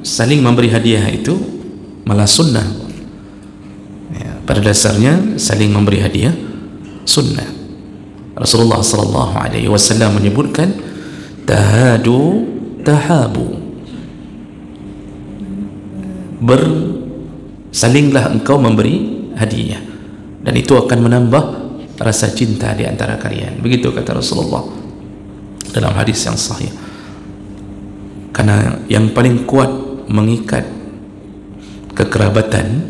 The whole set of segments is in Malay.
saling memberi hadiah itu malah sunnah. Pada dasarnya saling memberi hadiah sunnah. Rasulullah sallallahu alaihi wasallam menyebutkan tahadu tahabu, bersalinglah engkau memberi hadiah dan itu akan menambah rasa cinta di antara kalian. Begitu kata Rasulullah dalam hadis yang sahih. Karena yang paling kuat mengikat kekerabatan,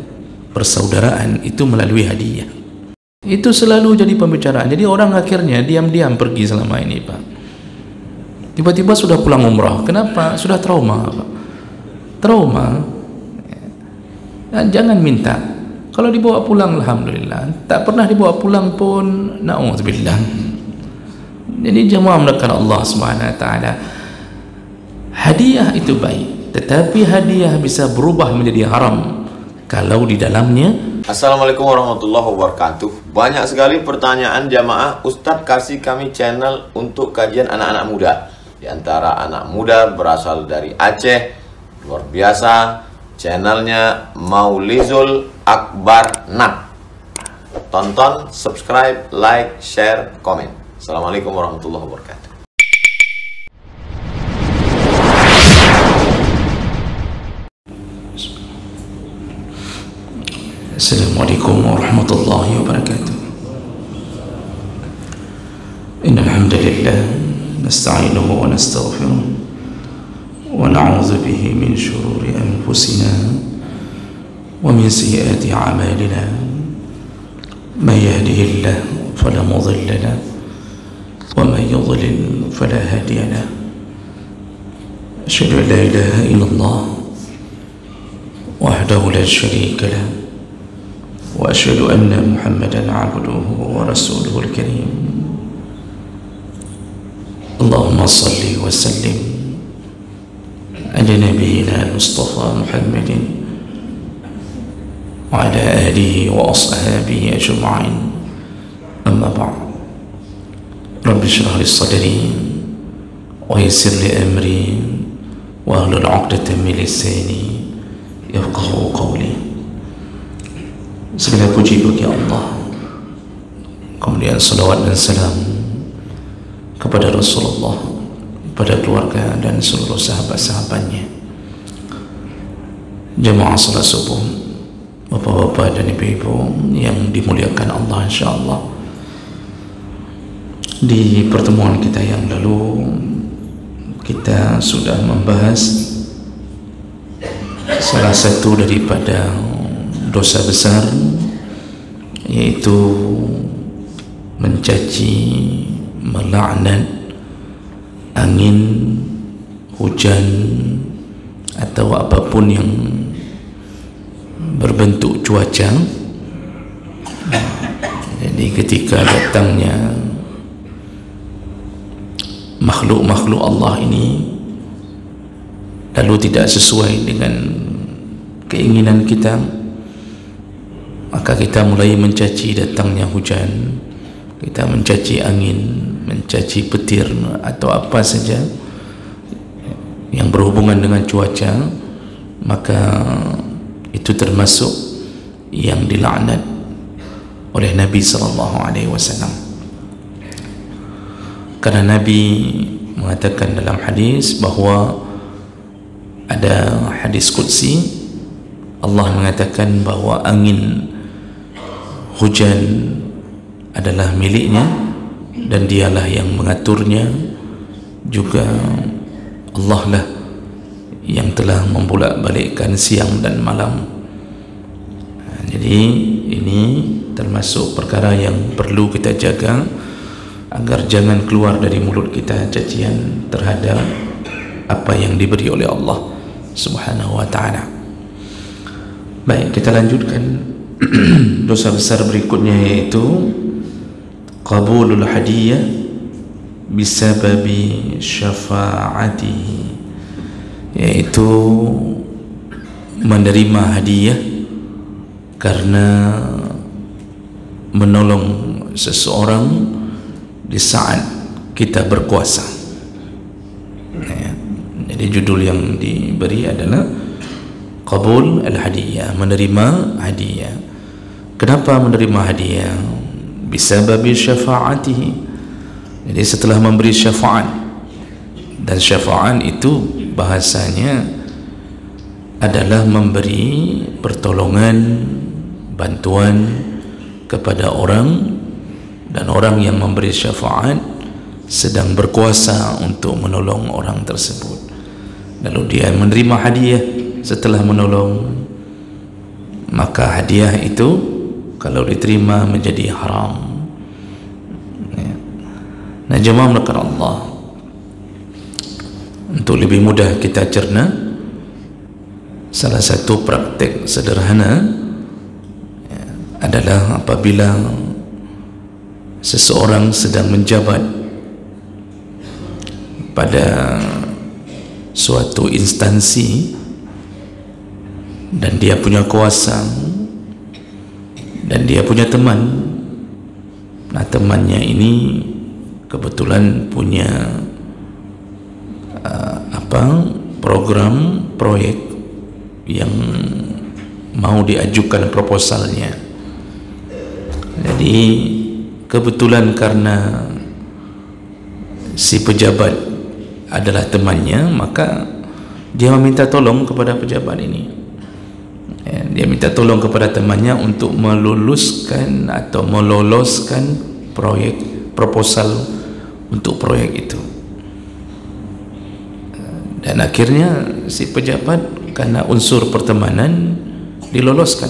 persaudaraan itu melalui hadiah. Itu selalu jadi pembicaraan. Jadi orang akhirnya diam-diam pergi selama ini, Pak. Tiba-tiba sudah pulang umrah. Kenapa? Sudah trauma, Pak. Trauma. Jangan minta. Kalau dibawa pulang, alhamdulillah. Tak pernah dibawa pulang pun, na'udzubillah. Jadi jemaah mendekatkan Allah Subhanahu wa taala. Hadiah itu baik, tetapi hadiah bisa berubah menjadi haram kalau di dalamnya. Assalamualaikum warahmatullahi wabarakatuh. Banyak sekali pertanyaan jamaah, Ustadz kasih kami channel untuk kajian anak-anak muda. Di antara anak muda berasal dari Aceh, luar biasa. Channelnya Maulizul Akbar Nak. Tonton, subscribe, like, share, komen. Assalamualaikum warahmatullahi wabarakatuh. Assalamualaikum warahmatullahi wabarakatuh. Innal hamdalillah nasta'inuhu wa nastaghfiruh wa na'udzu bihi min shururi anfusina wa min sayyiati a'malina. May yahdihillahu fala mudilla lahu wa may yudlil fala hadiya lahu. Asyhadu an la ilaha illallah wahdahu la syarika lahu وأشهد أن محمدا عبده ورسوله الكريم. اللهم صل وسلم على نبينا المصطفى محمد وعلى آله وأصحابه أجمعين. أما بعد، رب اشرح لي صدري ويسر لي أمري واحلل عقدة من لساني يفقهوا قولي. Segala puji bagi Allah, kemudian salawat dan salam kepada Rasulullah, kepada keluarga dan seluruh sahabat-sahabatnya. Jemaah salat subuh, bapak-bapak dan ibu-ibu yang dimuliakan Allah, insyaallah. Di pertemuan kita yang lalu kita sudah membahas salah satu daripada dosa besar, yaitu mencaci, melaknat angin, hujan atau apapun yang berbentuk cuaca. Jadi ketika datangnya makhluk-makhluk Allah ini lalu tidak sesuai dengan keinginan kita, maka kita mulai mencaci datangnya hujan, kita mencaci angin, mencaci petir atau apa saja yang berhubungan dengan cuaca, maka itu termasuk yang dilaknat oleh Nabi SAW. Karena Nabi mengatakan dalam hadis bahawa ada hadis qudsi, Allah mengatakan bahawa angin, hujan adalah miliknya dan dialah yang mengaturnya, juga Allah lah yang telah membolak-balikkan siang dan malam. Jadi ini termasuk perkara yang perlu kita jaga agar jangan keluar dari mulut kita cacian terhadap apa yang diberi oleh Allah Subhanahu wa ta'ala. Baik, kita lanjutkan. Dosa besar berikutnya yaitu qabulul hadiyah bisababi syafa'atihi, yaitu menerima hadiah karena menolong seseorang di saat kita berkuasa. Jadi Jadi judul yang diberi adalah Qabul al-Hadiyah, menerima hadiah. Kenapa menerima hadiah? Bisababi syafa'atihi. Jadi setelah memberi syafaat, dan syafaat itu bahasanya adalah memberi pertolongan, bantuan kepada orang, dan orang yang memberi syafaat sedang berkuasa untuk menolong orang tersebut, lalu dia menerima hadiah setelah menolong, maka hadiah itu kalau diterima menjadi haram. Nah, jemaah melakukan Allah, untuk lebih mudah kita cerna, salah satu praktek sederhana adalah apabila seseorang sedang menjabat pada suatu instansi dan dia punya kuasa dan dia punya teman. Nah, temannya ini kebetulan punya program proyek yang mau diajukan proposalnya. Jadi kebetulan karena si pejabat adalah temannya, maka dia meminta tolong kepada pejabat ini. Dia minta tolong kepada temannya untuk meloloskan proyek proposal untuk proyek itu. Dan akhirnya si pejabat karena unsur pertemanan diloloskan,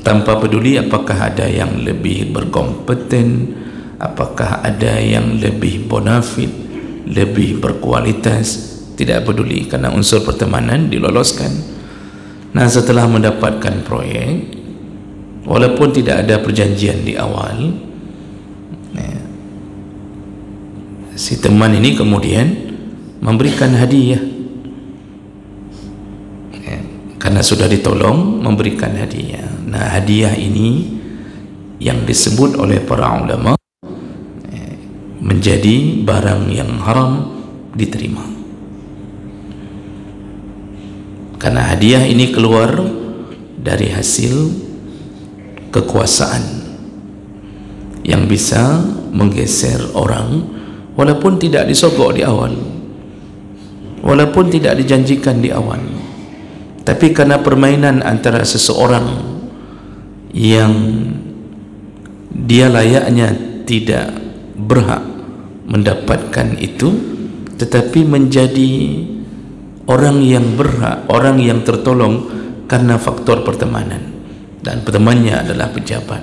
tanpa peduli apakah ada yang lebih berkompeten, apakah ada yang lebih bonafit, lebih berkualitas, tidak peduli, karena unsur pertemanan diloloskan. Nah, setelah mendapatkan proyek, walaupun tidak ada perjanjian di awal, si teman ini kemudian memberikan hadiah, karena sudah ditolong, memberikan hadiah. Nah, hadiah ini yang disebut oleh para ulama menjadi barang yang haram diterima, karena hadiah ini keluar dari hasil kekuasaan yang bisa menggeser orang, walaupun tidak disogok di awal, walaupun tidak dijanjikan di awal, tapi karena permainan antara seseorang yang dia layaknya tidak berhak mendapatkan itu, tetapi menjadi orang yang berhak, orang yang tertolong karena faktor pertemanan, dan temannya adalah pejabat.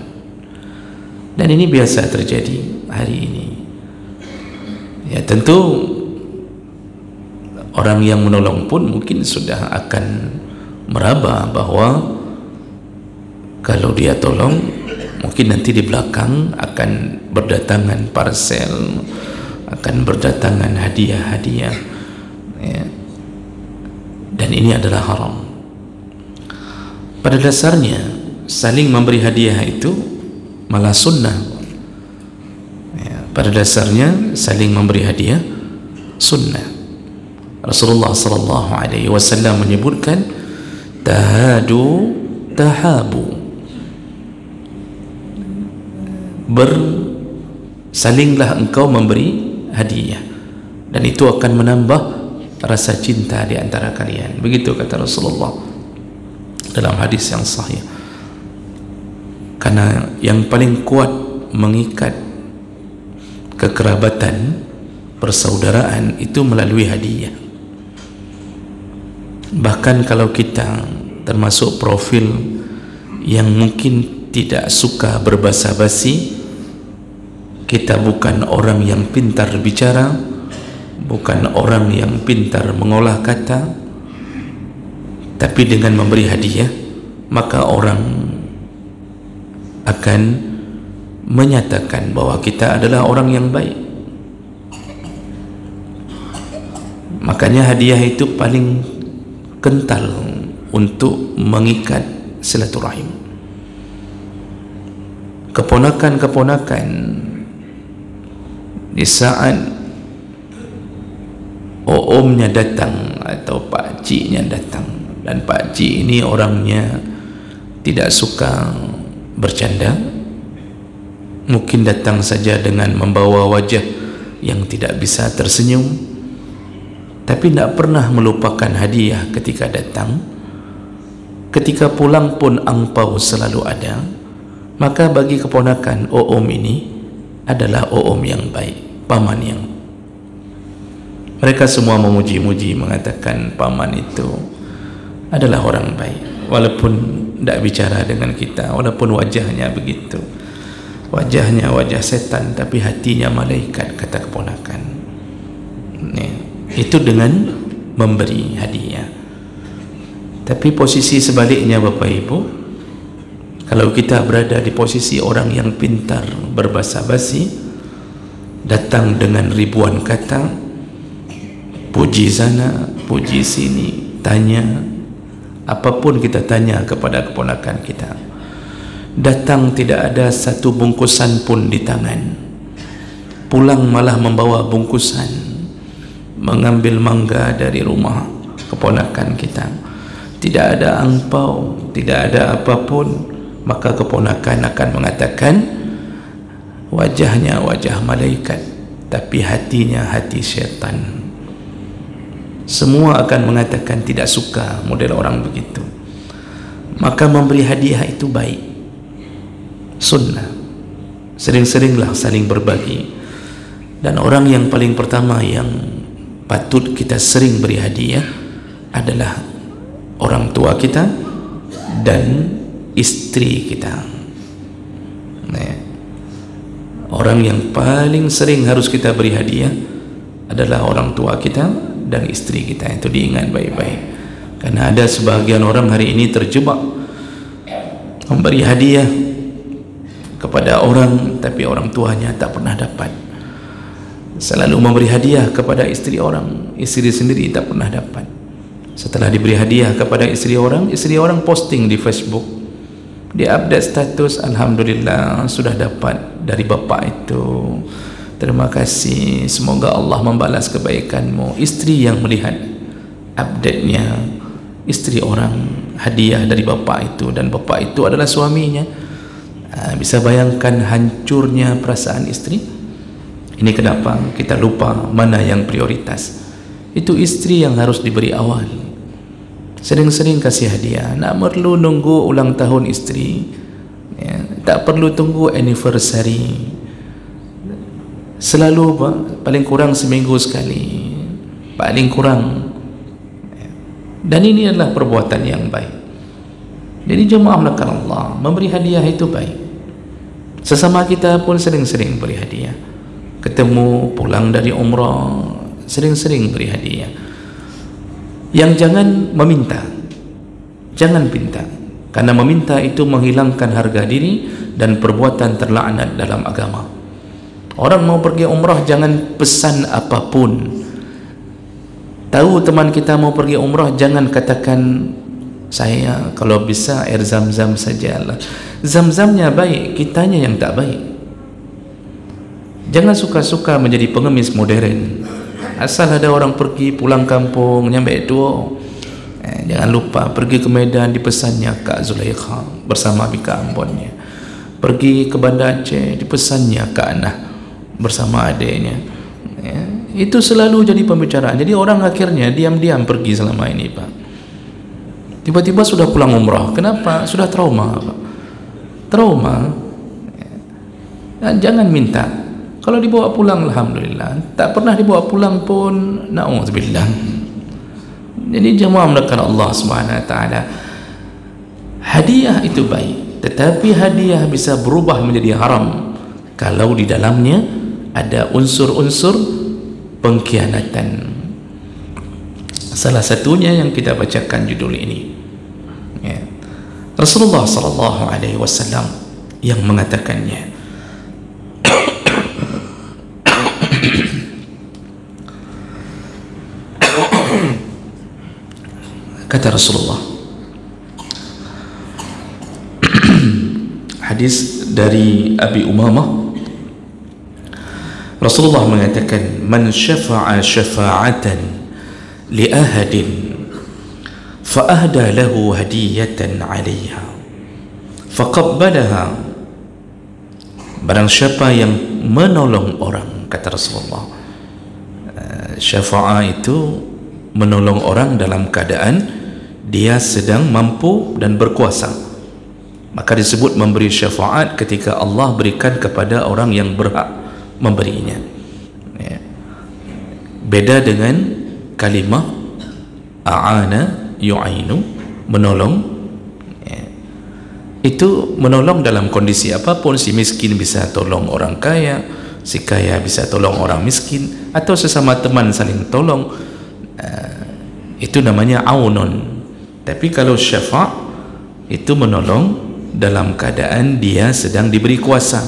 Dan ini biasa terjadi hari ini. Ya, tentu orang yang menolong pun mungkin sudah akan meraba bahwa kalau dia tolong, mungkin nanti di belakang akan berdatangan parcel, akan berdatangan hadiah-hadiah, ya. Dan ini adalah haram. Pada dasarnya saling memberi hadiah itu malah sunnah, ya. Pada dasarnya saling memberi hadiah sunnah. Rasulullah SAW menyebutkan tahadu tahabu, bersalinglah engkau memberi hadiah, dan itu akan menambah rasa cinta di antara kalian. Begitu kata Rasulullah dalam hadis yang sahih. Karena yang paling kuat mengikat kekerabatan, persaudaraan itu melalui hadiah. Bahkan kalau kita termasuk profil yang mungkin tidak suka berbasa-basi, kita bukan orang yang pintar bicara, bukan orang yang pintar mengolah kata, tapi dengan memberi hadiah, maka orang akan menyatakan bahwa kita adalah orang yang baik. Makanya hadiah itu paling kental untuk mengikat silaturahim. Keponakan-keponakan di saat Omnya datang atau pak ciknya datang, dan pak cik ini orangnya tidak suka bercanda, mungkin datang saja dengan membawa wajah yang tidak bisa tersenyum, tapi tidak pernah melupakan hadiah ketika datang. Ketika pulang pun angpau selalu ada. Maka bagi keponakan Om ini adalah Om yang baik, paman yang, mereka semua memuji-muji, mengatakan paman itu adalah orang baik, walaupun tidak bicara dengan kita, walaupun wajahnya begitu, wajahnya wajah setan, tapi hatinya malaikat, kata keponakan. Itu dengan memberi hadiah. Tapi posisi sebaliknya Bapak Ibu, kalau kita berada di posisi orang yang pintar berbahasa basi, datang dengan ribuan kata, puji sana, puji sini, tanya, apapun kita tanya kepada keponakan kita, datang tidak ada satu bungkusan pun di tangan, pulang malah membawa bungkusan, mengambil mangga dari rumah keponakan kita, tidak ada angpau, tidak ada apapun. Maka keponakan akan mengatakan, wajahnya wajah malaikat, tapi hatinya hati syaitan. Semua akan mengatakan tidak suka model orang begitu. Maka memberi hadiah itu baik, sunnah. Sering-seringlah saling berbagi. Dan orang yang paling pertama yang patut kita sering beri hadiah adalah orang tua kita dan istri kita. Orang yang paling sering harus kita beri hadiah adalah orang tua kita dan istri kita. Itu diingat baik-baik, karena ada sebagian orang hari ini terjebak memberi hadiah kepada orang, tapi orang tuanya tak pernah dapat. Selalu memberi hadiah kepada istri orang, istri sendiri tak pernah dapat. Setelah diberi hadiah kepada istri orang posting di Facebook, dia update status, alhamdulillah sudah dapat dari bapak itu, terima kasih, semoga Allah membalas kebaikanmu. Istri yang melihat update-nya istri orang, hadiah dari bapak itu, dan bapak itu adalah suaminya. Bisa bayangkan hancurnya perasaan istri. Ini kenapa kita lupa mana yang prioritas. Itu istri yang harus diberi awal. Sering-sering kasih hadiah. Tak perlu nunggu ulang tahun istri, tak perlu tunggu anniversary. Selalu paling kurang seminggu sekali, paling kurang. Dan ini adalah perbuatan yang baik. Jadi jemaah melakukan Allah, memberi hadiah itu baik. Sesama kita pun sering-sering beri hadiah. Ketemu pulang dari umrah, sering-sering beri hadiah. Yang jangan meminta, jangan pinta, karena meminta itu menghilangkan harga diri dan perbuatan terlaknat dalam agama. Orang mau pergi umrah jangan pesan apapun. Tahu teman kita mau pergi umrah, jangan katakan saya kalau bisa air zam-zam sajalah. Zam-zamnya baik, kitanya yang tak baik. Jangan suka-suka menjadi pengemis modern. Asal ada orang pergi pulang kampung nyampe tua, jangan lupa pergi ke Medan dipesannya Kak Zulaikha bersama Bika Ambonnya. Pergi ke Banda Aceh dipesannya Kak Anah bersama adiknya. Itu selalu jadi pembicaraan. Jadi orang akhirnya diam-diam pergi selama ini, Pak. Tiba-tiba sudah pulang umrah. Kenapa? Sudah trauma, Pak. Trauma. Jangan minta. Kalau dibawa pulang, alhamdulillah. Tak pernah dibawa pulang pun, na'udzubillah. Jadi jemaah melakukan Allah Subhanahu wa taala. Hadiah itu baik, tetapi hadiah bisa berubah menjadi haram kalau di dalamnya ada unsur-unsur pengkhianatan. Salah satunya yang kita bacakan judul ini, Rasulullah sallallahu alaihi wasallam yang mengatakannya. Kata Rasulullah, hadis dari Abi Umamah Rasulullah mengatakan, man syafa'a syafa'atan li ahadin fa ahda lahu hadiyatan 'alayha faqabbalaha, barang siapa yang menolong orang, kata Rasulullah, syafa'a itu menolong orang dalam keadaan dia sedang mampu dan berkuasa, maka disebut memberi syafaat ketika Allah berikan kepada orang yang berhak memberinya. Beda dengan kalimah a'ana yu'ainu, menolong. Itu menolong dalam kondisi apapun. Si miskin bisa tolong orang kaya, si kaya bisa tolong orang miskin, atau sesama teman saling tolong. Itu namanya aunun. Tapi kalau syafa' itu menolong dalam keadaan dia sedang diberi kuasa,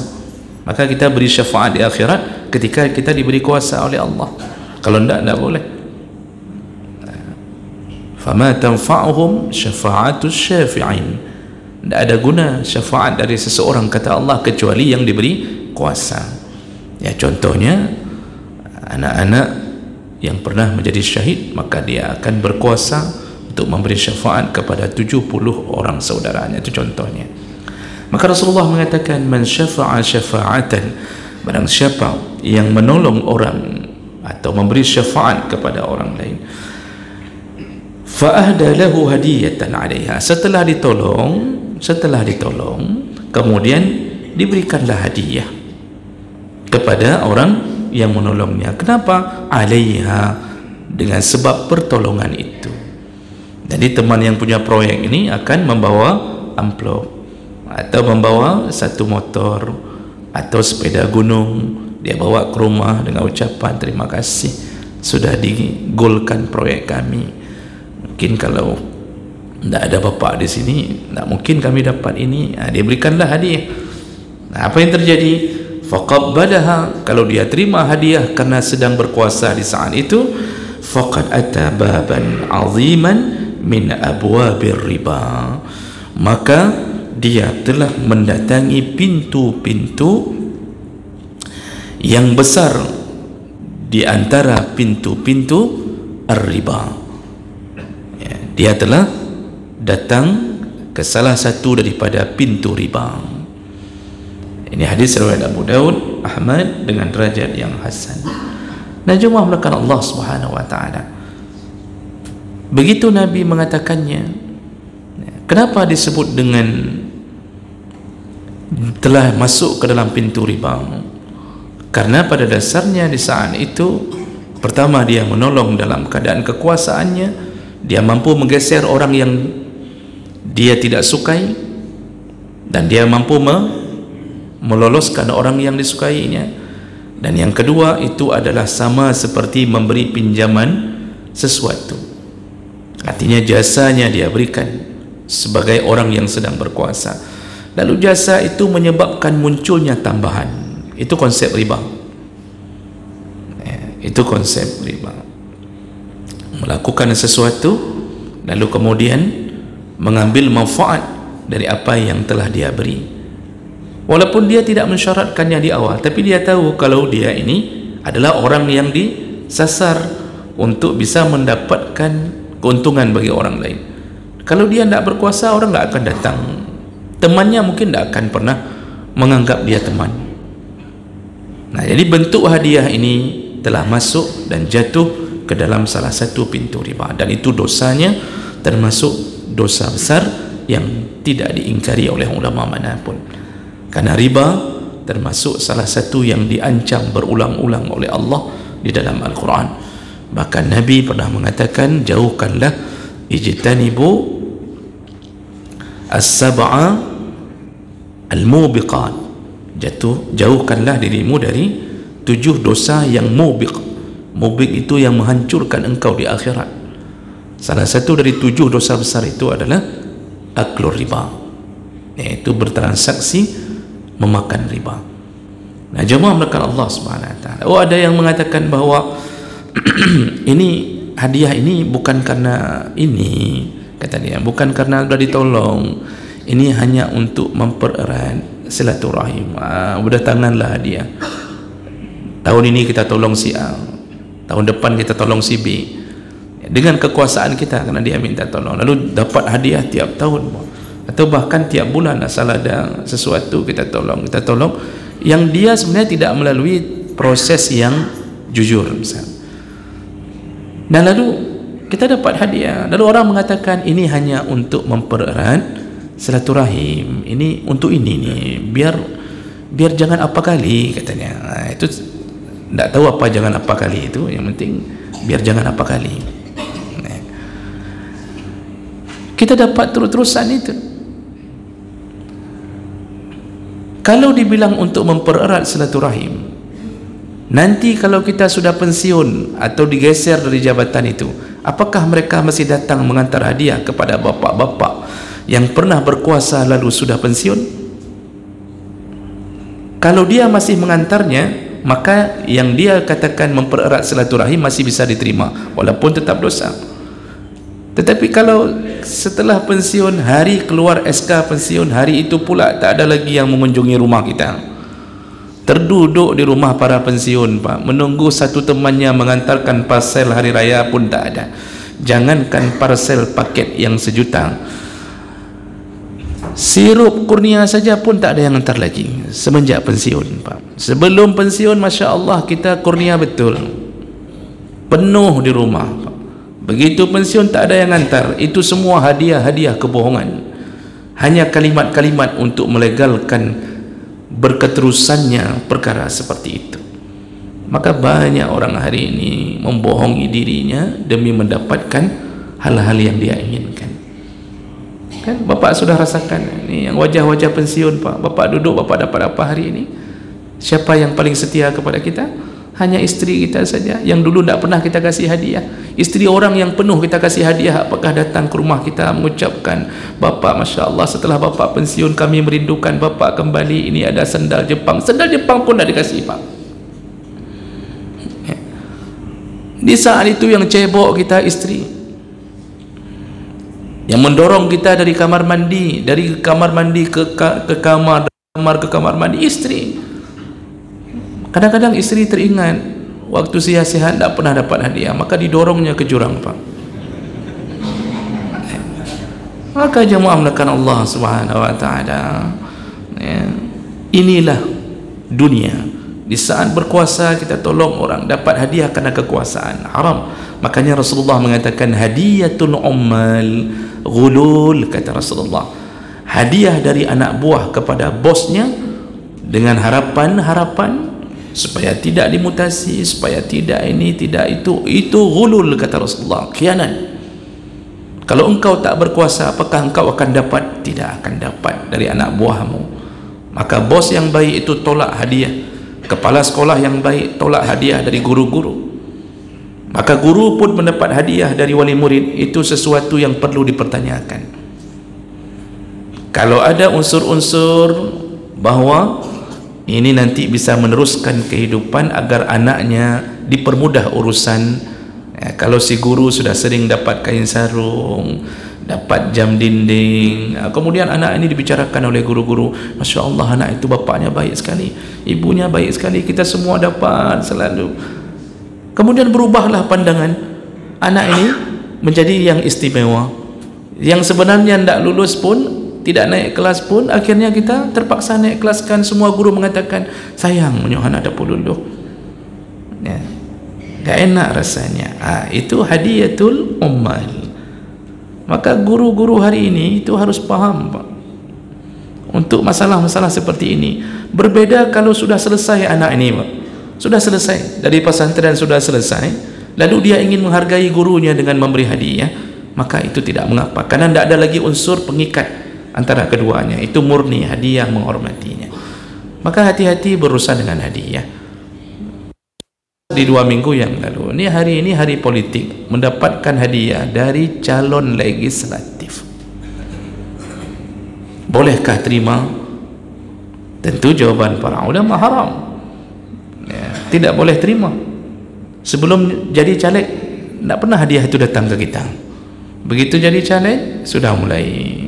maka kita beri syafaat di akhirat ketika kita diberi kuasa oleh Allah. Kalau tidak boleh. Fama tanfa'uhum syafa'atus syafi'in, tidak ada guna syafaat dari seseorang, kata Allah, kecuali yang diberi kuasa. Ya, contohnya anak-anak yang pernah menjadi syahid, maka dia akan berkuasa untuk memberi syafaat kepada 70 orang saudaranya. Itu contohnya. Maka Rasulullah mengatakan, man syafa'a syafa'atan, barang siapa yang menolong orang atau memberi syafaat kepada orang lain, fa ahda lahu hadiyatan 'alayha, setelah ditolong, kemudian diberikanlah hadiah kepada orang yang menolongnya. Kenapa? 'alayha, dengan sebab pertolongan itu. Jadi teman yang punya proyek ini akan membawa amplop atau membawa satu motor atau sepeda gunung, dia bawa ke rumah dengan ucapan terima kasih sudah digolkan proyek kami. Mungkin kalau tidak ada bapak di sini, tidak mungkin kami dapat ini. Dia berikanlah hadiah. Apa yang terjadi? Faqabbalaha, kalau dia terima hadiah karena sedang berkuasa di saat itu, faqad ata baban 'aziman min abwabir riba, maka dia telah mendatangi pintu-pintu yang besar di antara pintu-pintu ar-riba. Dia telah datang ke salah satu daripada pintu riba. Ini hadis riwayat Abu Daud, Ahmad dengan derajat yang hasan. Dan jemaah melakukan Allah Subhanahu wa taala. Begitu Nabi mengatakannya. Kenapa disebut dengan telah masuk ke dalam pintu riba? Karena pada dasarnya di saat itu, pertama dia menolong dalam keadaan kekuasaannya, dia mampu menggeser orang yang dia tidak sukai, dan dia mampu meloloskan orang yang disukainya. Dan yang kedua itu adalah sama seperti memberi pinjaman sesuatu, artinya jasanya dia berikan sebagai orang yang sedang berkuasa, lalu jasa itu menyebabkan munculnya tambahan. Itu konsep riba. Itu konsep riba. Melakukan sesuatu lalu kemudian mengambil manfaat dari apa yang telah dia beri, walaupun dia tidak mensyaratkannya di awal, tapi dia tahu kalau dia ini adalah orang yang disasar untuk bisa mendapatkan keuntungan bagi orang lain. Kalau dia tidak berkuasa, orang tidak akan datang, temannya mungkin tidak akan pernah menganggap dia teman. Nah, jadi bentuk hadiah ini telah masuk dan jatuh ke dalam salah satu pintu riba, dan itu dosanya termasuk dosa besar yang tidak diingkari oleh ulama manapun. Karena riba termasuk salah satu yang diancam berulang-ulang oleh Allah di dalam Al-Quran. Bahkan Nabi pernah mengatakan, jauhkanlah, ijtanibu as-sab'a al-mubiqat, jauhkanlah dirimu dari 7 dosa yang mubiq. Mubiq itu yang menghancurkan engkau di akhirat. Salah satu dari 7 dosa besar itu adalah aklur riba, yaitu bertransaksi memakan riba. Nah, jemaah melakukan Allah Subhanahu wa taala. Oh, ada yang mengatakan bahwa ini hadiah ini bukan karena ini, kata dia, bukan karena sudah ditolong, ini hanya untuk mempererat silaturahim. Berdatanganlah hadiah. tahun ini kita tolong si A, tahun depan kita tolong si B, dengan kekuasaan kita, kerana dia minta tolong, lalu dapat hadiah tiap tahun, atau bahkan tiap bulan asal ada sesuatu kita tolong, yang dia sebenarnya tidak melalui proses yang jujur misalnya. Dan lalu kita dapat hadiah, lalu orang mengatakan ini hanya untuk mempererat silaturahim, ini untuk ini nih, biar jangan apa kali katanya. Itu tidak tahu apa jangan apa kali itu, yang penting biar jangan apa kali. Kita dapat terus-terusan itu. Kalau dibilang untuk mempererat silaturahim, nanti kalau kita sudah pensiun atau digeser dari jabatan itu, apakah mereka masih datang mengantar hadiah kepada bapak-bapak yang pernah berkuasa lalu sudah pensiun? Kalau dia masih mengantarnya, maka yang dia katakan mempererat silaturahim masih bisa diterima, walaupun tetap dosa. Tetapi kalau setelah pensiun, hari keluar SK pensiun, hari itu pula tak ada lagi yang mengunjungi rumah kita, terduduk di rumah para pensiun, Pak, menunggu satu temannya mengantarkan parcel hari raya pun tak ada. Jangankan parcel paket yang sejuta, sirup kurnia saja pun tak ada yang hantar lagi semenjak pensiun, Pak. Sebelum pensiun, Masya Allah, kita kurnia betul, penuh di rumah, Pak. Begitu pensiun tak ada yang hantar. Itu semua hadiah-hadiah kebohongan, hanya kalimat-kalimat untuk melegalkan berketerusannya perkara seperti itu. Maka banyak orang hari ini membohongi dirinya demi mendapatkan hal-hal yang dia inginkan. Kan Bapak sudah rasakan ini, yang wajah-wajah pensiun, Pak. Bapak duduk, Bapak dapat apa hari ini? Siapa yang paling setia kepada kita? Hanya istri kita saja, yang dulu tidak pernah kita kasih hadiah. Istri orang yang penuh kita kasih hadiah, apakah datang ke rumah kita mengucapkan, Bapak, Masya Allah, setelah Bapak pensiun kami merindukan Bapak kembali, ini ada sandal Jepang. Sandal Jepang pun tidak dikasih, Pak. Di saat itu yang cebok kita istri, yang mendorong kita dari kamar mandi, ke kamar, ke kamar mandi, istri. Kadang-kadang istri teringat waktu sihat-sihat tak pernah dapat hadiah, maka didorongnya ke jurang, Pak. Maka jemaah melakukan Allah Subhanahu wa taala, inilah dunia. Di saat berkuasa kita tolong orang, dapat hadiah karena kekuasaan, haram. Makanya Rasulullah mengatakan hadiyatul ummal ghulul, kata Rasulullah. Hadiah dari anak buah kepada bosnya dengan harapan supaya tidak dimutasi, supaya tidak ini, tidak itu ghulul, kata Rasulullah, khianat. Kalau engkau tak berkuasa, apakah engkau akan dapat? Tidak akan dapat dari anak buahmu. Maka bos yang baik itu tolak hadiah, kepala sekolah yang baik tolak hadiah dari guru-guru, maka guru pun mendapat hadiah dari wali murid. Itu sesuatu yang perlu dipertanyakan. Kalau ada unsur-unsur bahwa ini nanti bisa meneruskan kehidupan agar anaknya dipermudah urusan, kalau si guru sudah sering dapat kain sarung, dapat jam dinding, kemudian anak ini dibicarakan oleh guru-guru, Masya Allah, anak itu bapaknya baik sekali, ibunya baik sekali, kita semua dapat selalu. Kemudian berubahlah pandangan anak ini menjadi yang istimewa, yang sebenarnya tidak lulus pun, tidak naik kelas pun, akhirnya kita terpaksa naik kelaskan. Semua guru mengatakan, sayang menyuh anak dapur dulu, ya, gak enak rasanya. Itu hadiyatul ummal. Maka guru-guru hari ini itu harus paham, Pak, untuk masalah-masalah seperti ini. Berbeda kalau sudah selesai anak ini, Pak, sudah selesai dari pesantren, sudah selesai, lalu dia ingin menghargai gurunya dengan memberi hadiah, maka itu tidak mengapa, karena tidak ada lagi unsur pengikat antara keduanya. Itu murni hadiah, menghormatinya. Maka hati-hati berurusan dengan hadiah. Di 2 minggu yang lalu, hari ini hari politik, mendapatkan hadiah dari calon legislatif. Bolehkah terima? Tentu jawaban para ulama haram, ya, tidak boleh terima. Sebelum jadi caleg, tidak pernah hadiah itu datang ke kita. Begitu jadi caleg, sudah mulai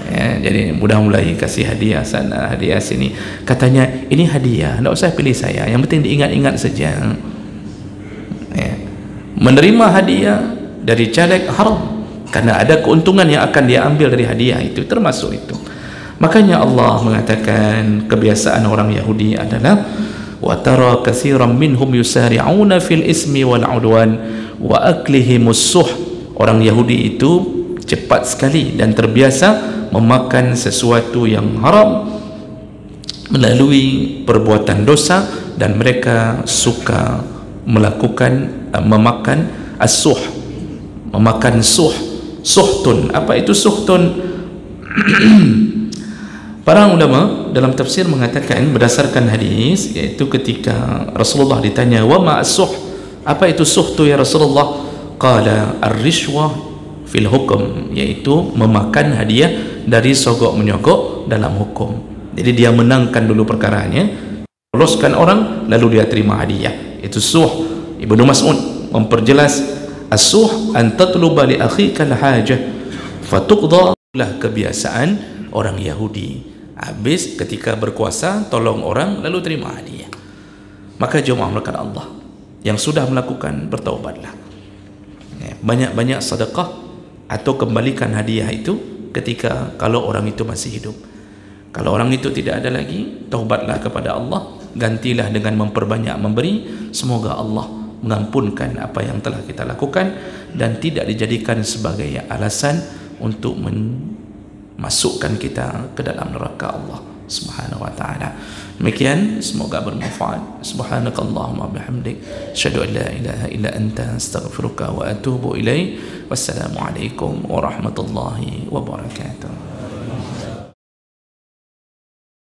Ya, jadi mudah mulai kasih hadiah sana, hadiah sini. Katanya ini hadiah, tidak usah pilih saya, yang penting diingat-ingat saja. Ya. Menerima hadiah dari caleg haram, karena ada keuntungan yang akan dia ambil dari hadiah itu, termasuk itu. Makanya Allah mengatakan kebiasaan orang Yahudi adalah wa tara katsiran minhum yusari'una fil ismi wal 'udwan wa aklihimus suh. Orang Yahudi itu cepat sekali dan terbiasa memakan sesuatu yang haram melalui perbuatan dosa, dan mereka suka melakukan memakan as-suh, memakan suhtun. Apa itu suhtun? Para ulama dalam tafsir mengatakan berdasarkan hadis, yaitu ketika Rasulullah ditanya wa ma as-suh, apa itu suhtu ya Rasulullah? Qala ar-rishwah fil hukum, yaitu memakan hadiah dari sogok menyogok dalam hukum. Jadi dia menangkan dulu perkaranya, loloskan orang, lalu dia terima hadiah. Itu suh. Ibnu Mas'ud memperjelas as-suh an tatluba li akhika al-hajah fatuqda, lah kebiasaan orang Yahudi. Habis ketika berkuasa tolong orang lalu terima hadiah. Maka jemaah melakukan Allah yang sudah melakukan, bertaubatlah. Banyak-banyak sedekah atau kembalikan hadiah itu ketika kalau orang itu masih hidup. Kalau orang itu tidak ada lagi, taubatlah kepada Allah, gantilah dengan memperbanyak memberi. Semoga Allah mengampunkan apa yang telah kita lakukan dan tidak dijadikan sebagai alasan untuk masukkan kita ke dalam neraka Allah Subhanahu wa taala. Demikian, semoga bermanfaat. Subhanakallahumma bihamdik, asyhadu an la ilaha illa anta, astaghfiruka wa atubu ilaik. Wassalamu alaikum warahmatullahi wabarakatuh.